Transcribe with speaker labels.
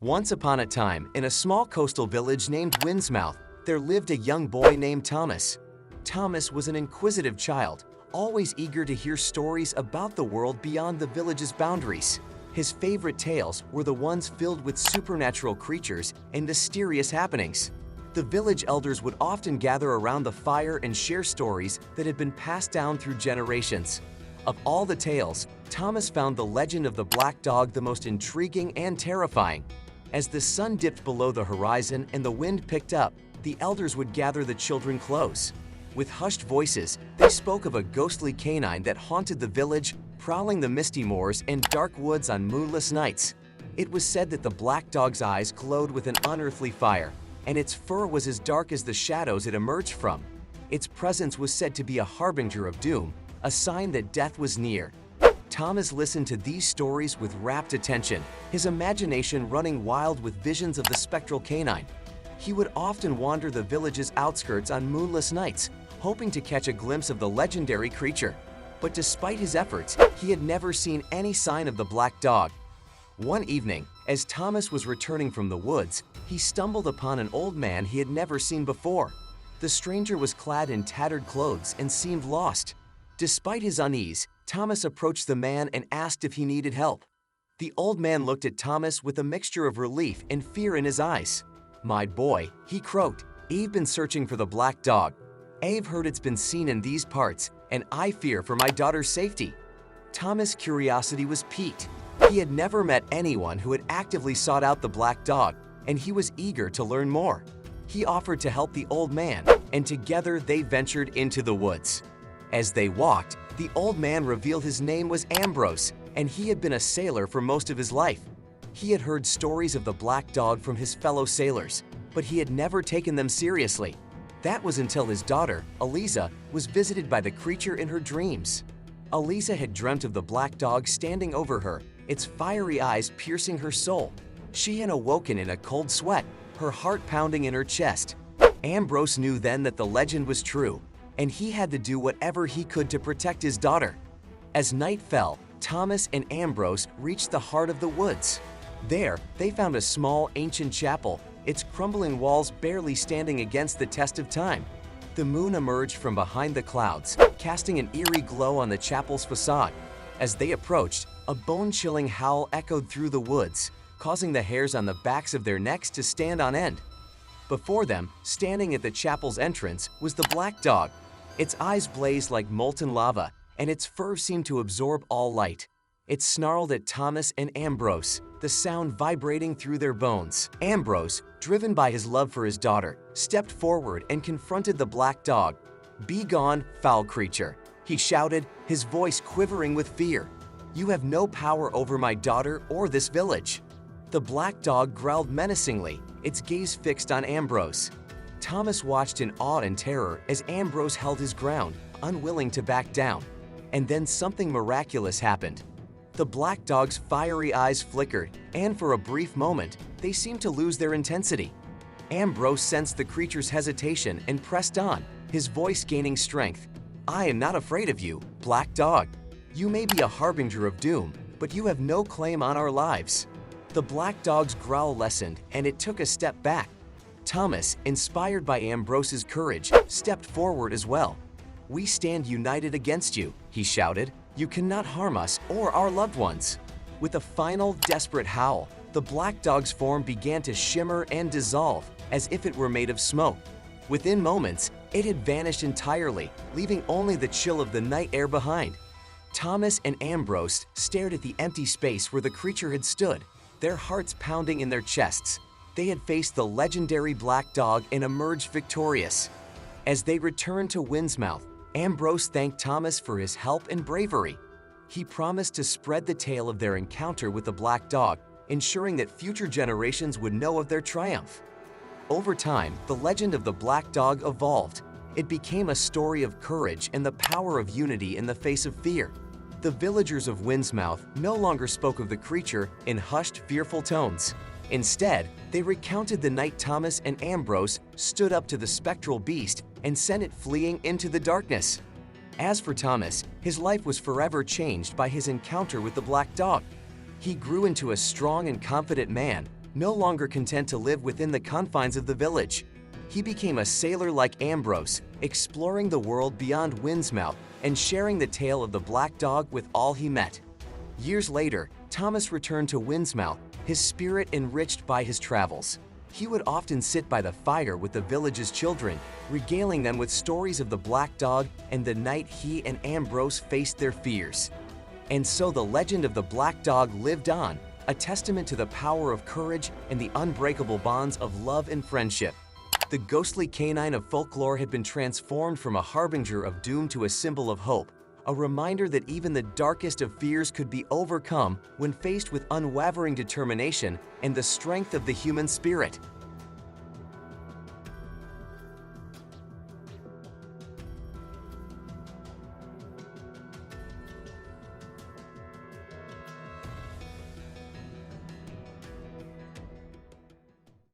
Speaker 1: Once upon a time, in a small coastal village named Windsmouth, there lived a young boy named Thomas. Thomas was an inquisitive child, always eager to hear stories about the world beyond the village's boundaries. His favorite tales were the ones filled with supernatural creatures and mysterious happenings. The village elders would often gather around the fire and share stories that had been passed down through generations. Of all the tales, Thomas found the legend of the Black Dog the most intriguing and terrifying. As the sun dipped below the horizon and the wind picked up, the elders would gather the children close. With hushed voices, they spoke of a ghostly canine that haunted the village, prowling the misty moors and dark woods on moonless nights. It was said that the Black Dog's eyes glowed with an unearthly fire, and its fur was as dark as the shadows it emerged from. Its presence was said to be a harbinger of doom, a sign that death was near. Thomas listened to these stories with rapt attention, his imagination running wild with visions of the spectral canine. He would often wander the village's outskirts on moonless nights, hoping to catch a glimpse of the legendary creature. But despite his efforts, he had never seen any sign of the Black Dog. One evening, as Thomas was returning from the woods, he stumbled upon an old man he had never seen before. The stranger was clad in tattered clothes and seemed lost. Despite his unease, Thomas approached the man and asked if he needed help. The old man looked at Thomas with a mixture of relief and fear in his eyes. "My boy," he croaked, "I've been searching for the Black Dog. I've heard it's been seen in these parts, and I fear for my daughter's safety." Thomas' curiosity was piqued. He had never met anyone who had actively sought out the Black Dog, and he was eager to learn more. He offered to help the old man, and together they ventured into the woods. As they walked, the old man revealed his name was Ambrose, and he had been a sailor for most of his life. He had heard stories of the Black Dog from his fellow sailors, but he had never taken them seriously. That was until his daughter, Eliza, was visited by the creature in her dreams. Eliza had dreamt of the Black Dog standing over her, its fiery eyes piercing her soul. She had awoken in a cold sweat, her heart pounding in her chest. Ambrose knew then that the legend was true, and he had to do whatever he could to protect his daughter. As night fell, Thomas and Ambrose reached the heart of the woods. There, they found a small, ancient chapel, its crumbling walls barely standing against the test of time. The moon emerged from behind the clouds, casting an eerie glow on the chapel's facade. As they approached, a bone-chilling howl echoed through the woods, causing the hairs on the backs of their necks to stand on end. Before them, standing at the chapel's entrance, was the Black Dog. Its eyes blazed like molten lava, and its fur seemed to absorb all light. It snarled at Thomas and Ambrose, the sound vibrating through their bones. Ambrose, driven by his love for his daughter, stepped forward and confronted the Black Dog. "Be gone, foul creature," he shouted, his voice quivering with fear. "You have no power over my daughter or this village." The Black Dog growled menacingly, its gaze fixed on Ambrose. Thomas watched in awe and terror as Ambrose held his ground, unwilling to back down. And then something miraculous happened. The Black Dog's fiery eyes flickered, and for a brief moment, they seemed to lose their intensity. Ambrose sensed the creature's hesitation and pressed on, his voice gaining strength. "I am not afraid of you, Black Dog. You may be a harbinger of doom, but you have no claim on our lives." The Black Dog's growl lessened, and it took a step back. Thomas, inspired by Ambrose's courage, stepped forward as well. "We stand united against you," he shouted. "You cannot harm us or our loved ones." With a final, desperate howl, the Black Dog's form began to shimmer and dissolve, as if it were made of smoke. Within moments, it had vanished entirely, leaving only the chill of the night air behind. Thomas and Ambrose stared at the empty space where the creature had stood, their hearts pounding in their chests. They had faced the legendary Black Dog and emerged victorious. As they returned to Windsmouth, Ambrose thanked Thomas for his help and bravery. He promised to spread the tale of their encounter with the Black Dog, ensuring that future generations would know of their triumph. Over time, the legend of the Black Dog evolved. It became a story of courage and the power of unity in the face of fear. The villagers of Windsmouth no longer spoke of the creature in hushed, fearful tones. Instead, they recounted the night Thomas and Ambrose stood up to the spectral beast and sent it fleeing into the darkness. As for Thomas, his life was forever changed by his encounter with the Black Dog. He grew into a strong and confident man, No longer content to live within the confines of the village, he became a sailor like Ambrose, exploring the world beyond Windsmouth and sharing the tale of the Black Dog with all he met. Years later, Thomas returned to Windsmouth, his spirit enriched by his travels. He would often sit by the fire with the village's children, regaling them with stories of the Black Dog and the night he and Ambrose faced their fears. And so the legend of the Black Dog lived on, a testament to the power of courage and the unbreakable bonds of love and friendship. The ghostly canine of folklore had been transformed from a harbinger of doom to a symbol of hope, a reminder that even the darkest of fears could be overcome when faced with unwavering determination and the strength of the human spirit.